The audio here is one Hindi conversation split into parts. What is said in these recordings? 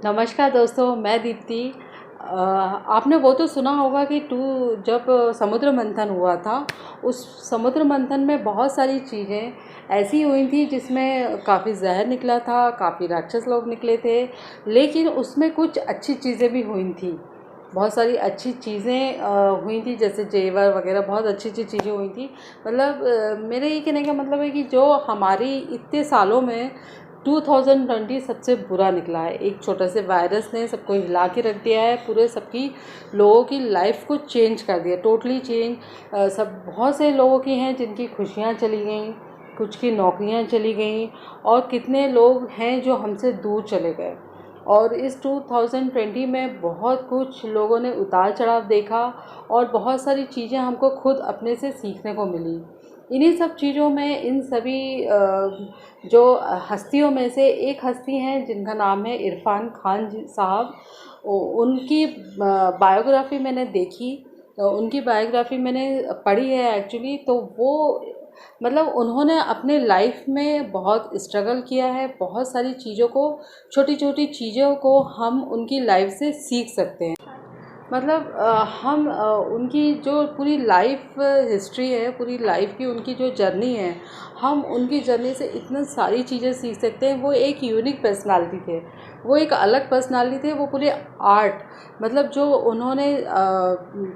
नमस्कार दोस्तों, मैं दीप्ति। आपने वो तो सुना होगा कि जब समुद्र मंथन हुआ था, उस समुद्र मंथन में बहुत सारी चीज़ें ऐसी हुई थी जिसमें काफ़ी जहर निकला था, काफ़ी राक्षस लोग निकले थे, लेकिन उसमें कुछ अच्छी चीज़ें भी हुई थी। बहुत सारी अच्छी चीज़ें हुई थी, जैसे जेवर वगैरह बहुत अच्छी अच्छी चीज़ें हुई थी। मतलब मेरे ये कहने का मतलब है कि जो हमारी इतने सालों में 2020 सबसे बुरा निकला है। एक छोटे से वायरस ने सबको हिला के रख दिया है, पूरे सबकी लोगों की लाइफ को चेंज कर दिया, टोटली चेंज। सब बहुत से लोगों की हैं जिनकी खुशियाँ चली गईं, कुछ की नौकरियां चली गईं, और कितने लोग हैं जो हमसे दूर चले गए। और इस 2020 में बहुत कुछ लोगों ने उतार चढ़ाव देखा, और बहुत सारी चीज़ें हमको खुद अपने से सीखने को मिली। इन्हीं सब चीज़ों में इन सभी जो हस्तियों में से एक हस्ती हैं जिनका नाम है इरफान खान जी साहब। उनकी बायोग्राफ़ी मैंने देखी, उनकी बायोग्राफ़ी मैंने पढ़ी है एक्चुअली। तो वो मतलब उन्होंने अपने लाइफ में बहुत स्ट्रगल किया है, बहुत सारी चीज़ों को, छोटी छोटी चीज़ों को हम उनकी लाइफ से सीख सकते हैं। मतलब हम उनकी जो पूरी लाइफ हिस्ट्री है, पूरी लाइफ की उनकी जो जर्नी है, हम उनकी जर्नी से इतनी सारी चीज़ें सीख सकते हैं। वो एक यूनिक पर्सनालिटी थे, वो एक अलग पर्सनालिटी थे। वो पूरे आर्ट, मतलब जो उन्होंने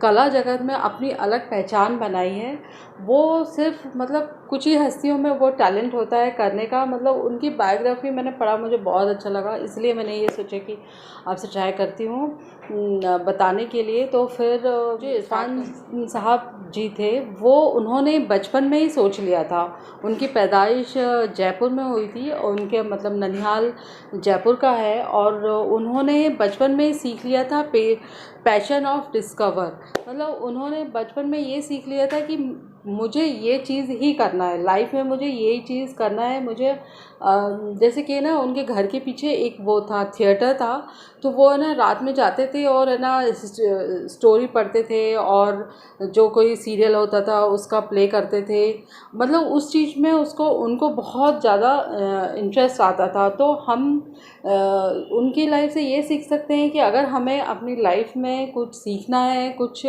कला जगत में अपनी अलग पहचान बनाई है, वो सिर्फ मतलब कुछ ही हस्तियों में वो टैलेंट होता है करने का। मतलब उनकी बायोग्राफी मैंने पढ़ा, मुझे बहुत अच्छा लगा, इसलिए मैंने ये सोचा कि आपसे ट्राई करती हूँ बताने के लिए। तो फिर जो इरफान साहब जी थे, वो उन्होंने बचपन में ही सोच लिया था। उनकी पैदाइश जयपुर में हुई थी, और उनके मतलब ननिहाल जयपुर का है, और उन्होंने बचपन में ही सीख लिया था पैशन ऑफ डिस्कवर। मतलब उन्होंने बचपन में ये सीख लिया था कि मुझे ये चीज़ ही करना है लाइफ में, मुझे यही चीज़ करना है। मुझे जैसे कि ना, उनके घर के पीछे एक वो था, थिएटर था। तो वो है ना, रात में जाते थे और है ना स्टोरी पढ़ते थे, और जो कोई सीरियल होता था उसका प्ले करते थे। मतलब उस चीज़ में उसको उनको बहुत ज़्यादा इंटरेस्ट आता था। तो हम उनकी लाइफ से ये सीख सकते हैं कि अगर हमें अपनी लाइफ में कुछ सीखना है, कुछ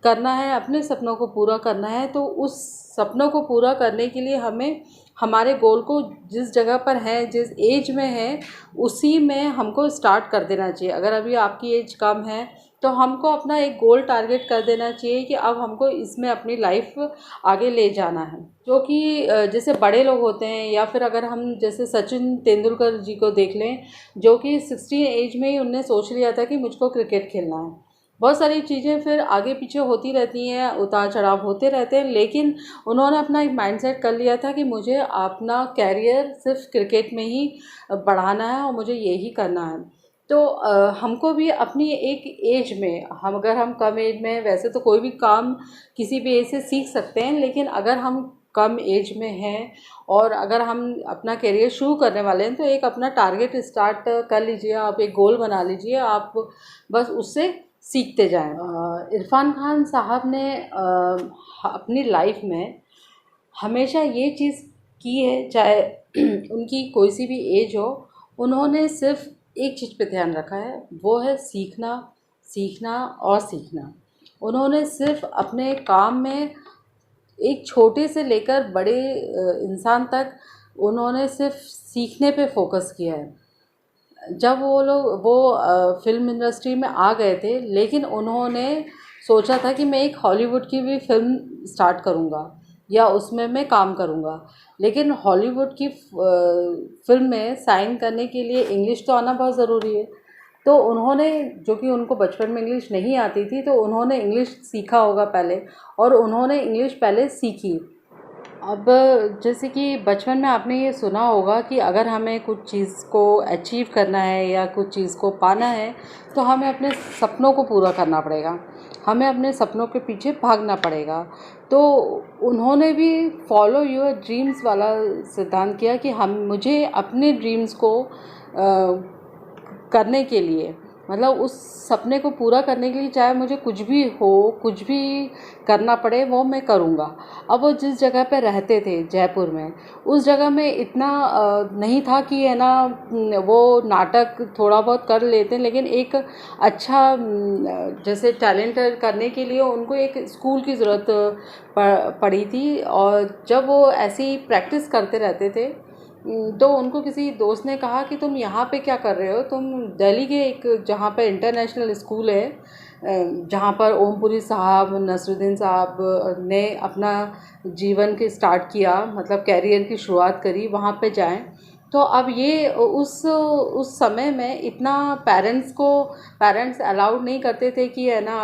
करना है, अपने सपनों को पूरा करना है, तो उस सपनों को पूरा करने के लिए हमें हमारे गोल को जिस जगह पर है, जिस एज में है, उसी में हमको स्टार्ट कर देना चाहिए। अगर अभी आपकी एज कम है तो हमको अपना एक गोल टारगेट कर देना चाहिए कि अब हमको इसमें अपनी लाइफ आगे ले जाना है। जो कि जैसे बड़े लोग होते हैं, या फिर अगर हम जैसे सचिन तेंदुलकर जी को देख लें, जो कि 16 एज में ही उनने सोच लिया था कि मुझको क्रिकेट खेलना है। बहुत सारी चीज़ें फिर आगे पीछे होती रहती हैं, उतार चढ़ाव होते रहते हैं, लेकिन उन्होंने अपना एक माइंडसेट कर लिया था कि मुझे अपना कैरियर सिर्फ क्रिकेट में ही बढ़ाना है, और मुझे यही करना है। तो हमको भी अपनी एक एज में, हम अगर हम कम एज में, वैसे तो कोई भी काम किसी भी एज से सीख सकते हैं, लेकिन अगर हम कम एज में हैं और अगर हम अपना करियर शुरू करने वाले हैं, तो एक अपना टारगेट स्टार्ट कर लीजिए, आप एक गोल बना लीजिए, आप बस उससे सीखते जाएं। इरफान खान साहब ने अपनी लाइफ में हमेशा ये चीज़ की है, चाहे उनकी कोई सी भी एज हो, उन्होंने सिर्फ एक चीज़ पे ध्यान रखा है, वो है सीखना, सीखना और सीखना। उन्होंने सिर्फ अपने काम में एक छोटे से लेकर बड़े इंसान तक उन्होंने सिर्फ सीखने पे फोकस किया है। जब वो फिल्म इंडस्ट्री में आ गए थे, लेकिन उन्होंने सोचा था कि मैं एक हॉलीवुड की भी फिल्म स्टार्ट करूँगा या उसमें मैं काम करूँगा। लेकिन हॉलीवुड की फिल्म में साइन करने के लिए इंग्लिश तो आना बहुत ज़रूरी है। तो उन्होंने, जो कि उनको बचपन में इंग्लिश नहीं आती थी, तो उन्होंने इंग्लिश सीखा होगा पहले, और उन्होंने इंग्लिश पहले सीखी। अब जैसे कि बचपन में आपने ये सुना होगा कि अगर हमें कुछ चीज़ को अचीव करना है या कुछ चीज़ को पाना है, तो हमें अपने सपनों को पूरा करना पड़ेगा, हमें अपने सपनों के पीछे भागना पड़ेगा। तो उन्होंने भी फॉलो योर ड्रीम्स वाला सिद्धांत किया कि हम मुझे अपने ड्रीम्स को करने के लिए मतलब उस सपने को पूरा करने के लिए चाहे मुझे कुछ भी हो, कुछ भी करना पड़े, वो मैं करूँगा। अब वो जिस जगह पे रहते थे जयपुर में, उस जगह में इतना नहीं था कि है ना वो नाटक थोड़ा बहुत कर लेते, लेकिन एक अच्छा जैसे टैलेंट करने के लिए उनको एक स्कूल की ज़रूरत पड़ी थी। और जब वो ऐसी प्रैक्टिस करते रहते थे तो उनको किसी दोस्त ने कहा कि तुम यहाँ पे क्या कर रहे हो, तुम दिल्ली के एक जहाँ पे इंटरनेशनल स्कूल है, जहाँ पर ओमपुरी साहब, नसरुद्दीन साहब ने अपना जीवन के स्टार्ट किया, मतलब कैरियर की शुरुआत करी, वहाँ पे जाएं। तो अब ये उस समय में इतना पेरेंट्स अलाउड नहीं करते थे कि है ना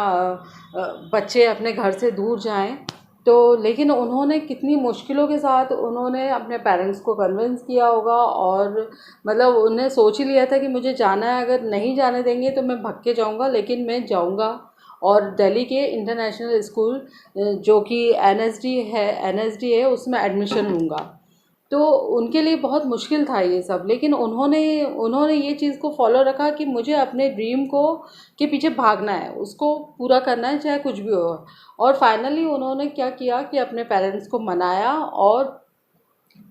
बच्चे अपने घर से दूर जाएं। तो लेकिन उन्होंने कितनी मुश्किलों के साथ उन्होंने अपने पेरेंट्स को कन्विंस किया होगा, और मतलब उन्हें सोच ही लिया था कि मुझे जाना है, अगर नहीं जाने देंगे तो मैं भग के जाऊँगा, लेकिन मैं जाऊँगा। और दिल्ली के इंटरनेशनल स्कूल जो कि एनएसडी है उसमें एडमिशन लूँगा। तो उनके लिए बहुत मुश्किल था ये सब, लेकिन उन्होंने उन्होंने ये चीज़ को फॉलो रखा कि मुझे अपने ड्रीम को के पीछे भागना है, उसको पूरा करना है चाहे कुछ भी हो। और फाइनली उन्होंने क्या किया कि अपने पेरेंट्स को मनाया, और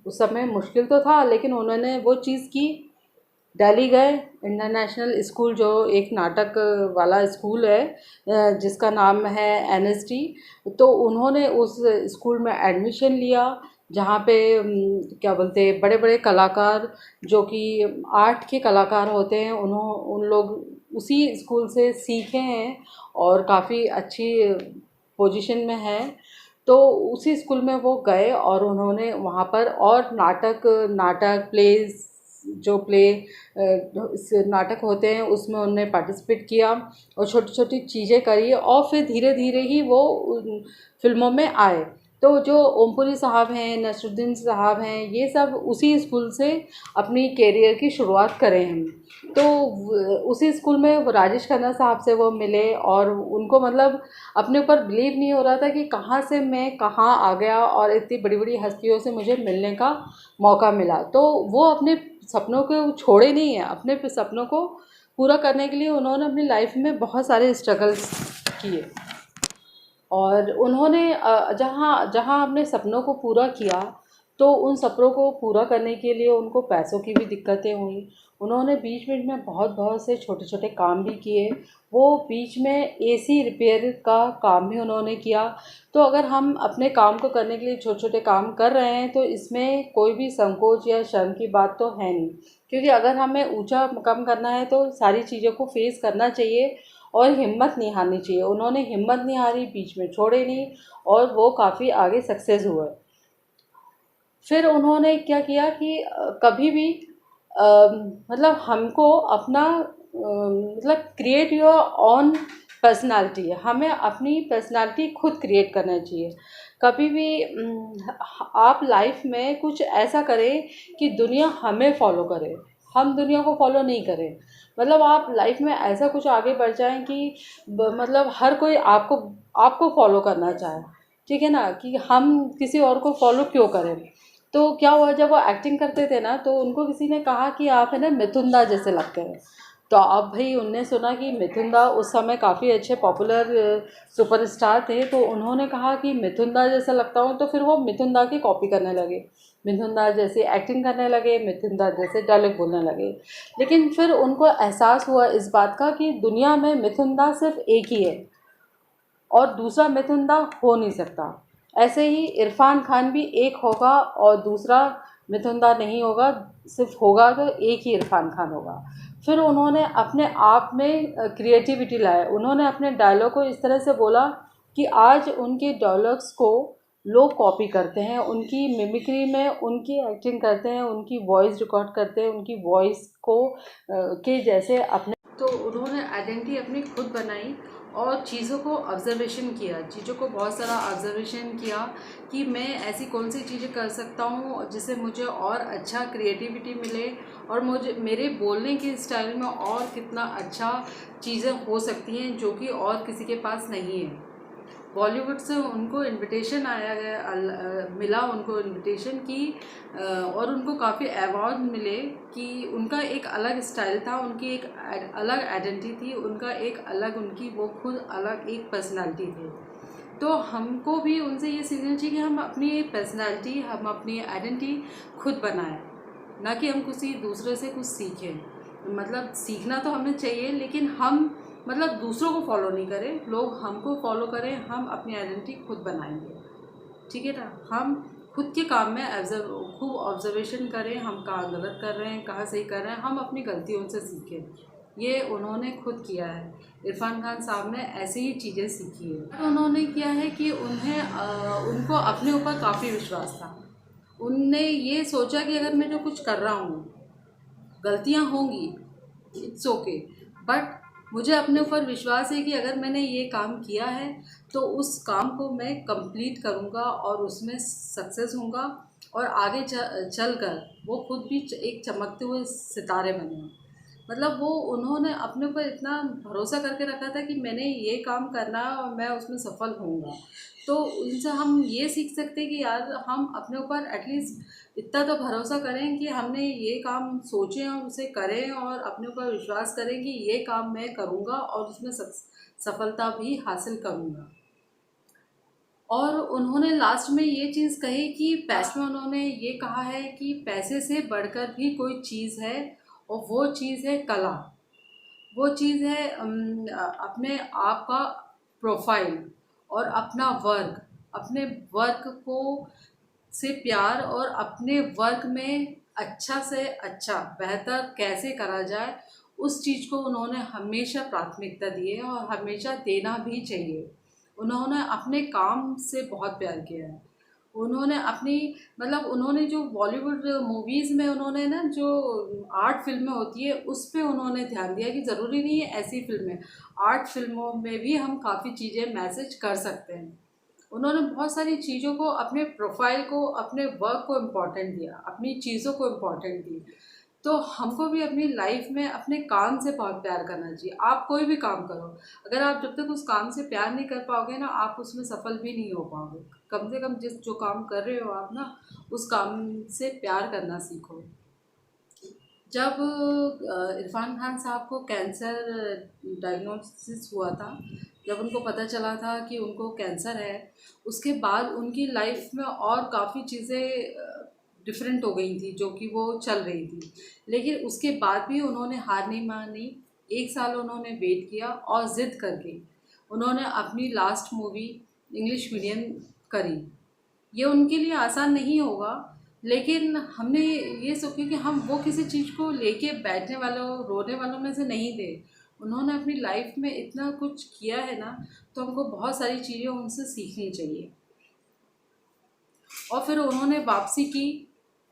उस समय मुश्किल तो था लेकिन उन्होंने वो चीज़ की। दिल्ली गए, इंटरनेशनल स्कूल जो एक नाटक वाला स्कूल है जिसका नाम है एनएसडी, तो उन्होंने उस स्कूल में एडमिशन लिया, जहाँ पे क्या बोलते हैं, बड़े बड़े कलाकार जो कि आर्ट के कलाकार होते हैं, उन लोग उसी स्कूल से सीखे हैं और काफ़ी अच्छी पोजीशन में हैं। तो उसी स्कूल में वो गए और उन्होंने वहाँ पर और नाटक प्लेस जो प्ले नाटक होते हैं उसमें उन्होंने पार्टिसिपेट किया और छोटी छोटी चीज़ें करी, और फिर धीरे धीरे ही वो फिल्मों में आए। तो जो ओमपुरी साहब हैं, नसरुद्दीन साहब हैं, ये सब उसी स्कूल से अपनी कैरियर की शुरुआत करें हैं। तो उसी स्कूल में वो राजेश खन्ना साहब से वो मिले, और उनको मतलब अपने ऊपर बिलीव नहीं हो रहा था कि कहाँ से मैं कहाँ आ गया और इतनी बड़ी बड़ी हस्तियों से मुझे मिलने का मौका मिला। तो वो अपने सपनों को छोड़े नहीं हैं, अपने सपनों को पूरा करने के लिए उन्होंने अपनी लाइफ में बहुत सारे स्ट्रगल्स किए। और उन्होंने जहाँ जहाँ अपने सपनों को पूरा किया, तो उन सपनों को पूरा करने के लिए उनको पैसों की भी दिक्कतें हुई। उन्होंने बीच बीच में बहुत बहुत से छोटे छोटे काम भी किए। वो बीच में एसी रिपेयर का काम भी उन्होंने किया। तो अगर हम अपने काम को करने के लिए छोटे छोटे काम कर रहे हैं तो इसमें कोई भी संकोच या शर्म की बात तो है नहीं, क्योंकि अगर हमें ऊंचा कम करना है तो सारी चीज़ों को फेस करना चाहिए और हिम्मत नहीं हारनी चाहिए। उन्होंने हिम्मत नहीं हारी, बीच में छोड़े नहीं, और वो काफ़ी आगे सक्सेस हुए। फिर उन्होंने क्या किया कि कभी भी मतलब हमको अपना मतलब क्रिएट योर ऑन पर्सनालिटी है, हमें अपनी पर्सनालिटी खुद क्रिएट करना चाहिए। कभी भी आप लाइफ में कुछ ऐसा करें कि दुनिया हमें फॉलो करे, हम दुनिया को फॉलो नहीं करें। मतलब आप लाइफ में ऐसा कुछ आगे बढ़ जाएं कि मतलब हर कोई आपको आपको फॉलो करना चाहे, ठीक है ना, कि हम किसी और को फॉलो क्यों करें। तो क्या हुआ, जब वो एक्टिंग करते थे ना, तो उनको किसी ने कहा कि आप है ना मिथुन दा जैसे लगते हैं। तो अब भाई उनने सुना कि मिथुन दा उस समय काफ़ी अच्छे पॉपुलर सुपरस्टार थे, तो उन्होंने कहा कि मिथुन दा जैसा लगता हूँ, तो फिर वो मिथुन दा की कॉपी करने लगे, मिथुन दा जैसे एक्टिंग करने लगे, मिथुन दा जैसे डायलॉग बोलने लगे। लेकिन फिर उनको एहसास हुआ इस बात का कि दुनिया में मिथुन दा सिर्फ एक ही है और दूसरा मिथुन दा हो नहीं सकता। ऐसे ही इरफान खान भी एक होगा और दूसरा मिथुन दा नहीं होगा, सिर्फ होगा तो एक ही इरफान खान होगा। फिर उन्होंने अपने आप में क्रिएटिविटी लाए, उन्होंने अपने डायलॉग को इस तरह से बोला कि आज उनके डायलॉग्स को लोग कॉपी करते हैं, उनकी मिमिक्री में उनकी एक्टिंग करते हैं, उनकी वॉइस रिकॉर्ड करते हैं, उनकी वॉइस को के जैसे अपने, तो उन्होंने आइडेंटिटी अपनी खुद बनाई और चीज़ों को ऑब्जर्वेशन किया, चीज़ों को बहुत सारा ऑब्जर्वेशन किया कि मैं ऐसी कौन सी चीज़ें कर सकता हूँ जिससे मुझे और अच्छा क्रिएटिविटी मिले, और मुझे मेरे बोलने के स्टाइल में और कितना अच्छा चीज़ें हो सकती हैं जो कि और किसी के पास नहीं है। बॉलीवुड से उनको इनविटेशन आया गया, मिला उनको इनविटेशन की, और उनको काफ़ी अवार्ड मिले कि उनका एक अलग स्टाइल था, उनकी एक अलग आइडेंटिटी थी, उनका एक अलग, उनकी वो खुद अलग एक पर्सनालिटी थी। तो हमको भी उनसे ये सीखना चाहिए कि हम अपनी पर्सनालिटी, हम अपनी आइडेंटिटी खुद बनाएं, ना कि हम किसी दूसरे से कुछ सीखें। मतलब सीखना तो हमें चाहिए, लेकिन हम मतलब दूसरों को फॉलो नहीं करें, लोग हमको फॉलो करें, हम अपनी आइडेंटिटी खुद बनाएंगे, ठीक है ना। हम खुद के काम में खूब ऑब्जर्वेशन करें, हम कहाँ गलत कर रहे हैं, कहाँ सही कर रहे हैं, हम अपनी गलतियों से सीखें। ये उन्होंने खुद किया है, इरफान खान साहब ने ऐसी ही चीज़ें सीखी है। उन्होंने किया है कि उनको अपने ऊपर काफ़ी विश्वास था। उनने ये सोचा कि अगर मैं जो कुछ कर रहा हूँ, गलतियाँ होंगी, इट्स ओके, बट मुझे अपने ऊपर विश्वास है कि अगर मैंने ये काम किया है तो उस काम को मैं कंप्लीट करूँगा और उसमें सक्सेस होऊंगा, और आगे चल कर वो खुद भी एक चमकते हुए सितारे बने। मतलब वो उन्होंने अपने ऊपर इतना भरोसा करके रखा था कि मैंने ये काम करना है और मैं उसमें सफल होऊंगा। तो उनसे हम ये सीख सकते हैं कि यार हम अपने ऊपर एटलीस्ट इतना तो भरोसा करें कि हमने ये काम सोचें और उसे करें, और अपने ऊपर विश्वास करें कि ये काम मैं करूँगा और उसमें सफलता भी हासिल करूँगा। और उन्होंने लास्ट में ये चीज़ कही कि पैसे में उन्होंने ये कहा है कि पैसे से बढ़कर भी कोई चीज़ है, और वो चीज़ है कला। वो चीज़ है अपने आप का प्रोफाइल और अपना वर्क, अपने वर्क को से प्यार, और अपने वर्क में अच्छा से अच्छा बेहतर कैसे करा जाए, उस चीज़ को उन्होंने हमेशा प्राथमिकता दी है और हमेशा देना भी चाहिए। उन्होंने अपने काम से बहुत प्यार किया है। उन्होंने अपनी मतलब उन्होंने जो बॉलीवुड मूवीज़ में उन्होंने ना जो आर्ट फिल्में होती है उस पे उन्होंने ध्यान दिया कि ज़रूरी नहीं है ऐसी फिल्में, आर्ट फिल्मों में भी हम काफ़ी चीज़ें मैसेज कर सकते हैं। उन्होंने बहुत सारी चीज़ों को, अपने प्रोफाइल को, अपने वर्क को इम्पोर्टेंट दिया, अपनी चीज़ों को इम्पोर्टेंट दी। तो हमको भी अपनी लाइफ में अपने काम से बहुत प्यार करना चाहिए। आप कोई भी काम करो, अगर आप जब तक उस काम से प्यार नहीं कर पाओगे ना, आप उसमें सफल भी नहीं हो पाओगे। कम से कम जो काम कर रहे हो आप ना, उस काम से प्यार करना सीखो। जब इरफान खान साहब को कैंसर डायग्नोसिस हुआ था, जब उनको पता चला था कि उनको कैंसर है, उसके बाद उनकी लाइफ में और काफ़ी चीज़ें डिफरेंट हो गई थी जो कि वो चल रही थी। लेकिन उसके बाद भी उन्होंने हार नहीं मानी। 1 साल उन्होंने वेट किया और ज़िद करके उन्होंने अपनी लास्ट मूवी इंग्लिश मीडियम करी। ये उनके लिए आसान नहीं होगा, लेकिन हमने ये सोचा कि हम वो किसी चीज़ को लेके बैठने वालों, रोने वालों में से नहीं थे। उन्होंने अपनी लाइफ में इतना कुछ किया है ना, तो हमको बहुत सारी चीज़ें उनसे सीखनी चाहिए। और फिर उन्होंने वापसी की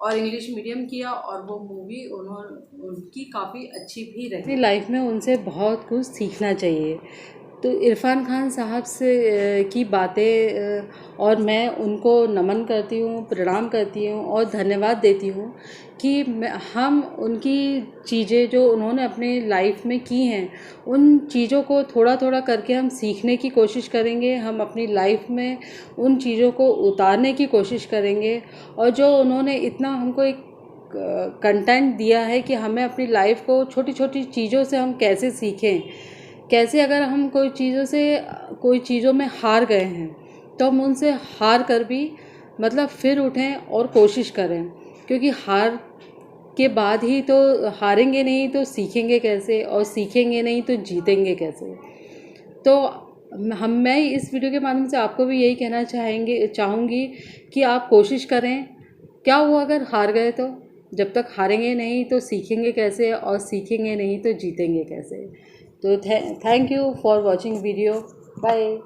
और इंग्लिश मीडियम किया, और वो मूवी उनकी काफ़ी अच्छी भी रही। अपनी लाइफ में उनसे बहुत कुछ सीखना चाहिए। तो इरफान खान साहब से की बातें, और मैं उनको नमन करती हूँ, प्रणाम करती हूँ और धन्यवाद देती हूँ कि हम उनकी चीज़ें जो उन्होंने अपने लाइफ में की हैं, उन चीज़ों को थोड़ा थोड़ा करके हम सीखने की कोशिश करेंगे, हम अपनी लाइफ में उन चीज़ों को उतारने की कोशिश करेंगे। और जो उन्होंने इतना हमको एक कंटेंट दिया है कि हमें अपनी लाइफ को छोटी छोटी चीज़ों से हम कैसे सीखें, कैसे अगर हम कोई चीज़ों में हार गए हैं तो हम उनसे हार कर भी मतलब फिर उठें और कोशिश करें, क्योंकि हार के बाद ही तो, हारेंगे नहीं तो सीखेंगे कैसे, और सीखेंगे नहीं तो जीतेंगे कैसे। तो मैं इस वीडियो के माध्यम से आपको भी यही कहना चाहूँगी कि आप कोशिश करें। क्या हुआ अगर हार गए तो? जब तक हारेंगे नहीं तो सीखेंगे कैसे, और सीखेंगे नहीं तो जीतेंगे कैसे। तो thank you for watching video. Bye.